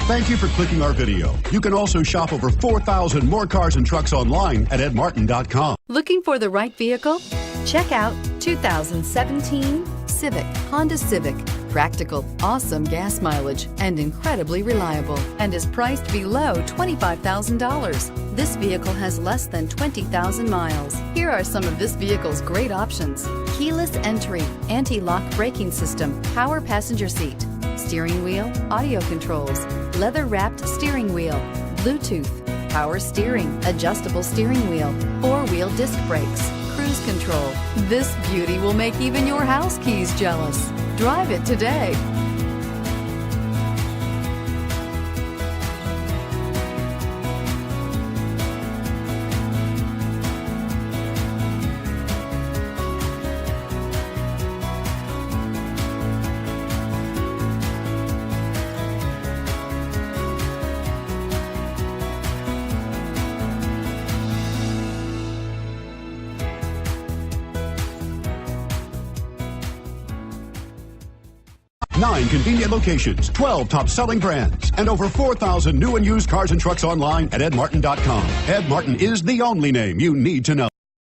Thank you for clicking our video. You can also shop over 4,000 more cars and trucks online at edmartin.com. Looking for the right vehicle? Check out 2017 Civic, Honda Civic. Practical, awesome gas mileage, and incredibly reliable, and is priced below $25,000. This vehicle has less than 20,000 miles. Here are some of this vehicle's great options: keyless entry, anti-lock braking system, power passenger seat, steering wheel audio controls, leather-wrapped steering wheel, Bluetooth, power steering, adjustable steering wheel, four-wheel disc brakes, cruise control. This beauty will make even your house keys jealous. Drive it today. Nine convenient locations, 12 top-selling brands, and over 4,000 new and used cars and trucks online at edmartin.com. Ed Martin is the only name you need to know.